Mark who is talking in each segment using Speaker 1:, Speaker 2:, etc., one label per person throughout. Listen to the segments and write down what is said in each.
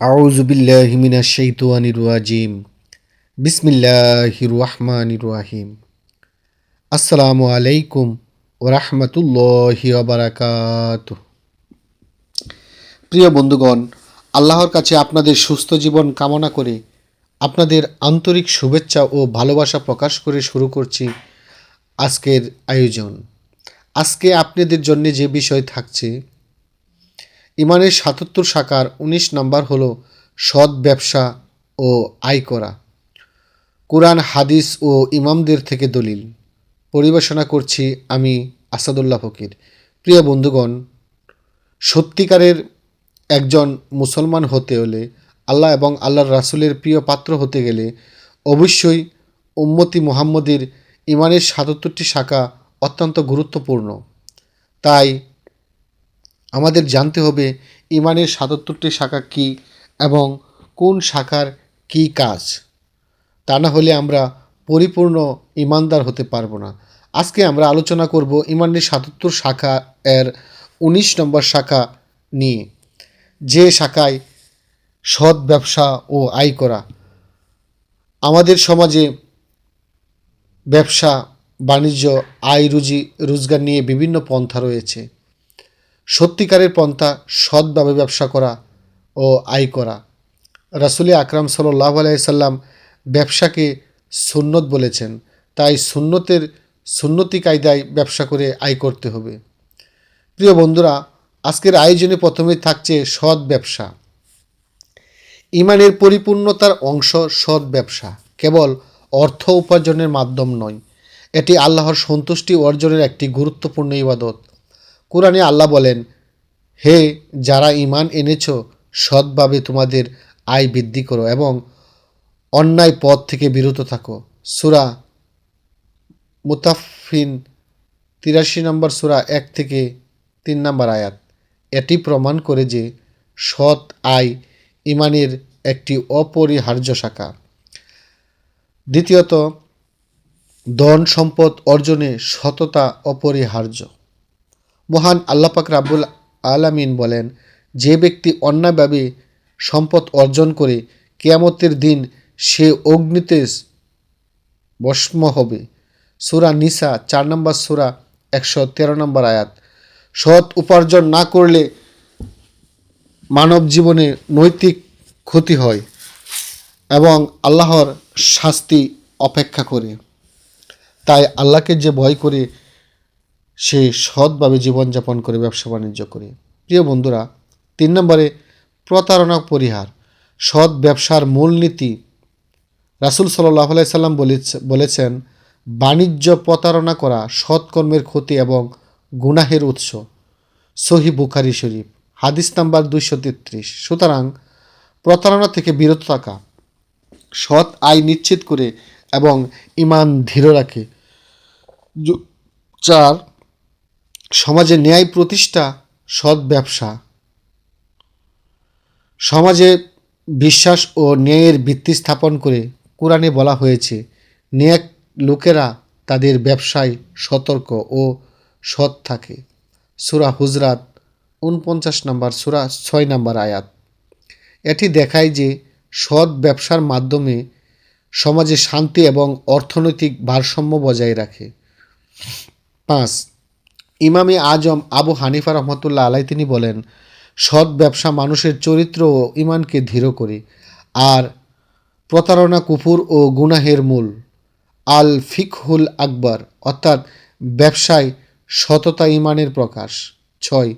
Speaker 1: আউযু বিল্লাহি মিনাশ শাইতানির রাজিম। বিসমিল্লাহির রহমানির রহিম। আসসালামু আলাইকুম ওয়া রাহমাতুল্লাহি ওয়া বারাকাতুহু। প্রিয় বন্ধুগণ, আল্লাহর কাছে আপনাদের সুস্থ জীবন কামনা করে আপনাদের আন্তরিক শুভেচ্ছা ও ভালোবাসা প্রকাশ করে শুরু করছি আজকের আয়োজন। আজকে আপনাদের জন্য যে বিষয় থাকছে, ইমানের ৭৭ শাখার ১৯ নম্বর হলো সৎ ব্যবসা ও আয় করা। কুরআন, হাদিস ও ইমামদের থেকে দলিল পরিবেশনা করছি আমি আসাদুল্লাহ ফকির। প্রিয় বন্ধুগণ, সত্যিকারের একজন মুসলমান হতে হলে, আল্লাহ এবং আল্লাহর রাসূলের প্রিয় পাত্র হতে গেলে অবশ্যই উম্মতি মুহাম্মদের ইমানের ৭৭টি শাখা অত্যন্ত গুরুত্বপূর্ণ। তাই আমাদের জানতে হবে ইমানের ৭৭টি শাখা কী এবং কোন শাখার কী কাজ। তা না হলে আমরা পরিপূর্ণ ইমানদার হতে পারবো না। আজকে আমরা আলোচনা করব ইমানের ৭৭ শাখা এর ১৯ নম্বর শাখা নিয়ে, যে শাখায় সৎ ব্যবসা ও আয় করা। আমাদের সমাজে ব্যবসা বাণিজ্য, আয় রুজি রোজগার নিয়ে বিভিন্ন পন্থা রয়েছে। সত্যিকারের পন্থা সৎভাবে ব্যবসা করা ও আয় করা। রাসূল আকরাম সাল্লাল্লাহু আলাইহি সাল্লাম ব্যবসাকে সুন্নত বলেছেন। তাই সুন্নতি কায়দায় ব্যবসা করে আয় করতে হবে। প্রিয় বন্ধুরা, আজকের আয়োজনে প্রথমেই থাকছে সৎ ব্যবসা। ইমানের পরিপূর্ণতার অংশ সৎ ব্যবসা কেবল অর্থ উপার্জনের মাধ্যম নয়, এটি আল্লাহর সন্তুষ্টি অর্জনের একটি গুরুত্বপূর্ণ ইবাদত। কোরআনে আল্লাহ বলেন, হে যারা ঈমান এনেছ, সৎভাবে তোমাদের আয় বৃদ্ধি করো এবং অন্যায় পথ থেকে বিরত থাকো। সূরা মুতাফফিন ৮৩ নম্বর সূরা ১ থেকে ৩ নম্বর আয়াত। এটি প্রমাণ করে যে সৎ আয় ঈমানের একটি অপরিহার্য শাখা। দ্বিতীয়ত, ধন সম্পদ অর্জনে সততা অপরিহার্য। মহান আল্লাহ পাক রাব্বুল আলামিন বলেন, যে ব্যক্তি অন্যায়ভাবে সম্পদ অর্জন করে কিয়ামতের দিন সে অগ্নিতে ভস্ম হবে। সূরা নিসা ৪ নম্বর সূরা ১১৩ নম্বর আয়াত। সৎ উপার্জন না করলে মানব জীবনে নৈতিক ক্ষতি হয় এবং আল্লাহর শাস্তি অপেক্ষা করে। তাই আল্লাহকে যে ভয় করে সে সৎভাবে জীবনযাপন করে, ব্যবসা বাণিজ্য করে। প্রিয় বন্ধুরা, ৩ নম্বরে প্রতারণা পরিহার। সৎ ব্যবসার মূলনীতি রাসূল সাল্লাল্লাহু আলাইহি সাল্লাম বলেছেন, বাণিজ্য প্রতারণা করা সৎকর্মের ক্ষতি এবং গুনাহের উৎস। সহিহ বুখারী শরীফ, হাদিস নাম্বার ২৩৩। সুতরাং প্রতারণা থেকে বিরত থাকা সৎ আয় নিশ্চিত করে এবং ঈমান দৃঢ় রাখে। ৪, সমাজে ন্যায় প্রতিষ্ঠা। সৎ ব্যবসা সমাজে বিশ্বাস ও ন্যায়ের ভিত্তি স্থাপন করে। কোরআনে বলা হয়েছে, নেক লোকেরা তাদের ব্যবসায় সতর্ক ও সৎ থাকে। সূরা হুজরাত ৪৯ নম্বর সূরা ৬ নম্বর আয়াত। এটি দেখায় যে সৎ ব্যবসার মাধ্যমে সমাজে শান্তি এবং অর্থনৈতিক ভারসাম্য বজায় রাখে। ৫, ইমামে আজম আবু হানিফা রহমতুল্লাহ আলাই তিনি বলেন, সৎ ব্যবসা মানুষের চরিত্র ও ঈমানকে দৃঢ় করে, আর প্রতারণা কুফর ও গুনাহের মূল। আল ফিকহুল আকবর, অর্থাৎ ব্যবসায় সততা ঈমানের প্রকাশ। ৬,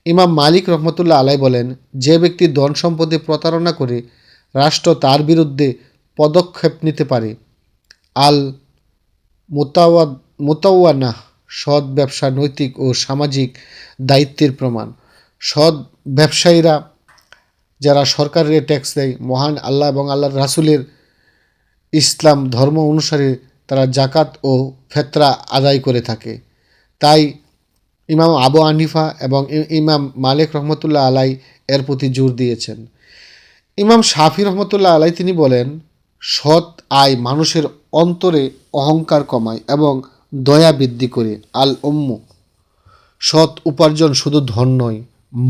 Speaker 1: ইমাম মালিক রহমতুল্লাহ আলাই বলেন, যে ব্যক্তি ধন সম্পদে প্রতারণা করে রাষ্ট্র তার বিরুদ্ধে পদক্ষেপ নিতে পারে। আল মুতাওয়ান্নাহ, সৎ ব্যবসা নৈতিক ও সামাজিক দায়িত্বের প্রমাণ। সৎ ব্যবসায়ীরা যারা সরকারের ট্যাক্স দেয়, মহান আল্লাহ এবং আল্লাহর রাসূলের ইসলাম ধর্ম অনুসারে তারা জাকাত ও ফেতরা আদায় করে থাকে। তাই ইমাম আবু হানিফা এবং ইমাম মালিক রহমতুল্লাহ আলাই এর প্রতি জোর দিয়েছেন। ইমাম শাফি রহমতুল্লাহ আলাই তিনি বলেন, সৎ আয় মানুষের অন্তরে অহংকার কমায় এবং দয়া বৃদ্ধি করে। আল উম্মু, সৎ উপার্জন শুধু ধন নয়,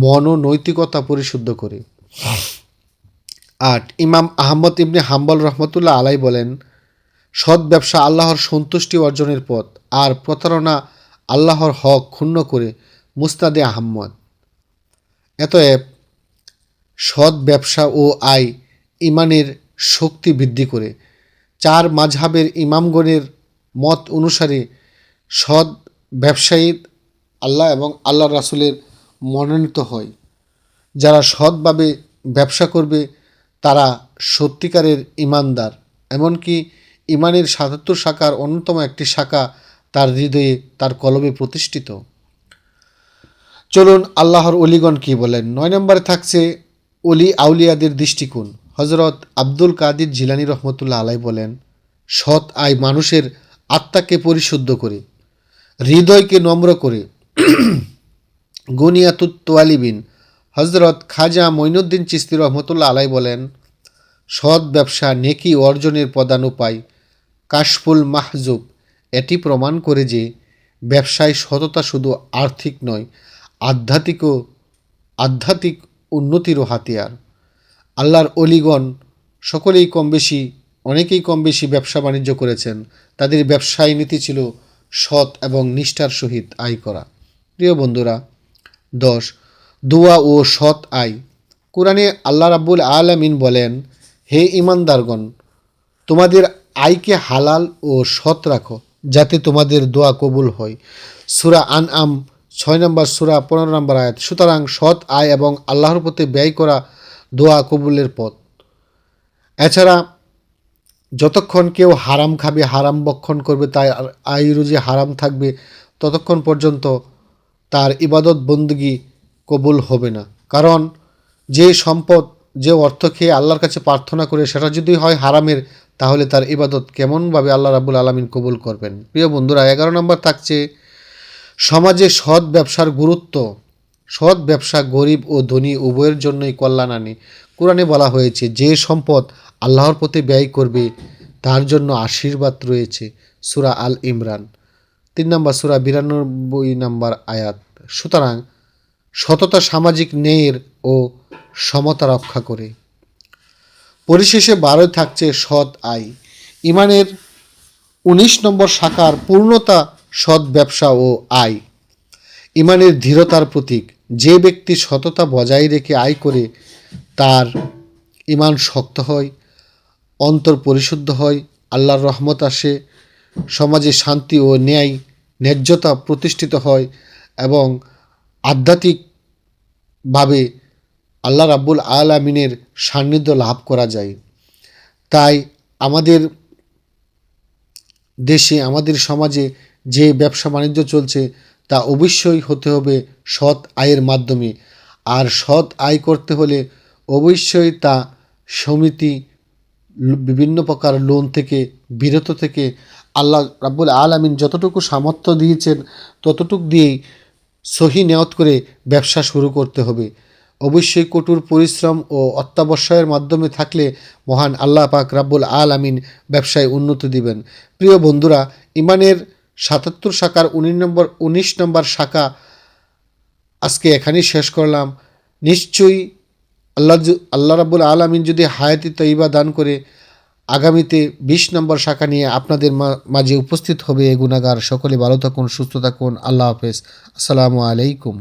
Speaker 1: মন ও নৈতিকতা পরিশুদ্ধ করে। 8, ইমাম আহমদ ইবনে হাম্বল রহমতুল্লাহ আলাই বলেন, সৎ ব্যবসা আল্লাহর সন্তুষ্টি অর্জনের পথ, আর প্রতারণা আল্লাহর হক ক্ষুণ্ণ করে। মুস্তাদে আহমদ। অতএব সৎ ব্যবসা ও আয় ইমানের শক্তি বৃদ্ধি করে। 4 মাযহাবের ইমামগণের মত অনুসারে সৎ ব্যবসায়ী আল্লাহ এবং আল্লাহ রাসূলের মনোনীত হয়। যারা সৎভাবে ব্যবসা করবে তারা সত্যিকারের ইমানদার। এমনকি ইমানের ৭৭ শাখার অন্যতম একটি শাখা তার হৃদয়ে, তার কলবে প্রতিষ্ঠিত। চলুন আল্লাহর অলিগণ কি বলেন। 9 নম্বরে থাকছে অলি আউলিয়াদের দৃষ্টিকোণ। হজরত আব্দুল কাদির জিলানী রহমতুল্লাহ আলাই বলেন, সৎ আয় মানুষের আত্মাকে পরিশুদ্ধ করে, হৃদয়কে নম্র করে। গুনিয়াতুত তোয়ালিবিন। হজরত খাজা মঈনুদ্দিন চিশতি রহমতুল্লাহ আলাই বলেন, সৎ ব্যবসা নেকি অর্জনের প্রধান উপায়। কাশফুল মাহজুব। এটি প্রমাণ করে যে ব্যবসায় সততা শুধু আর্থিক নয়, আধ্যাত্মিক উন্নতিরও হাতিয়ার। আল্লাহর অলিগণ সকলেই অনেকেই কম বেশি ব্যবসা বাণিজ্য করেছেন। তাদের ব্যবসায় নীতি ছিল সৎ এবং নিষ্ঠার সহিত আয় করা। প্রিয় বন্ধুরা, 10, দোয়া ও সৎ আয়। কোরআনে আল্লাহ রাব্বুল আলামিন বলেন, হে ঈমানদারগণ, তোমাদের আয়কে হালাল ও সৎ রাখো, যাতে তোমাদের দোয়া কবুল হয়। সূরা আনআম 6 নম্বর সূরা 15 নম্বর আয়াত। সুতরাং সৎ আয় এবং আল্লাহর পথে ব্যয় করা দোয়া কবুলের পথ। এছাড়া যতক্ষণ কেউ হারাম খাবে, হারাম ভক্ষণ করবে, তাই আয় রুজি হারাম থাকবে, ততক্ষণ পর্যন্ত তার ইবাদত বন্দেগী কবুল হবে না। কারণ যে সম্পদ, যে অর্থ খেয়ে আল্লাহর কাছে প্রার্থনা করে সেটা যদি হয় হারামের, তাহলে তার ইবাদত কেমনভাবে আল্লাহ রাব্বুল আলামিন কবুল করবেন। প্রিয় বন্ধুরা, 11 নম্বর থাকছে সমাজে সৎ ব্যবসার গুরুত্ব। সৎ ব্যবসা গরিব ও ধনী উভয়ের জন্যই কল্যাণ আনে। কোরআনে বলা হয়েছে, যে সম্পদ আল্লাহর পথে ব্যয় করবে তার জন্য আশীর্বাদ রয়েছে। সূরা আল ইমরান 3 নম্বর সূরা 92 নম্বর আয়াত। সুতরাং সততা সামাজিক ন্যায়ের ও সমতা রক্ষা করে। পরিশেষে 12 থাকছে সৎ আয়। ইমানের 19 নম্বর শাখার পূর্ণতা সৎ ব্যবসা ও আয়। ইমানের দৃঢ়তার প্রতীক। যে ব্যক্তি সততা বজায় রেখে আয় করে তার ইমান শক্ত হয়, অন্তর পরিশুদ্ধ হয়, আল্লাহর রহমত আসে, সমাজে শান্তি ও ন্যায্যতা প্রতিষ্ঠিত হয় এবং আধ্যাত্মিকভাবে আল্লাহ রাব্বুল আলামিনের সান্নিধ্য লাভ করা যায়। তাই আমাদের দেশে, আমাদের সমাজে যে ব্যবসা বাণিজ্য চলছে তা অবশ্যই হতে হবে সৎ আয়ের মাধ্যমে। আর সৎ আয় করতে হলে অবশ্যই তা সমিতি, বিভিন্ন প্রকার লোন থেকে বিরত থেকে আল্লাহ রাব্বুল আলামিন যতটুকু সামর্থ্য দিয়েছেন ততটুকু দিয়েই সহি নিয়ত করে ব্যবসা শুরু করতে হবে। অবশ্যই কঠোর পরিশ্রম ও অত্যাবশ্যয়ের মাধ্যমে থাকলে মহান আল্লাহ পাক রাব্বুল আলামিন ব্যবসায় উন্নতি দিবেন। প্রিয় বন্ধুরা, ইমানের ৭৭ শাখার 19 নম্বর শাখা আজকে এখানেই শেষ করলাম। নিশ্চয়ই আল্লাহ রাব্বুল আলামিন যদি হায়াতি তৈবা দান করে আগামীতে 20 নম্বর শাখা নিয়ে আপনাদের মাঝে উপস্থিত হবে। গুনাহগার সকলে ভালো থাকুন, সুস্থ থাকুন। আল্লাহ হাফেজ। আসসালামু আলাইকুম।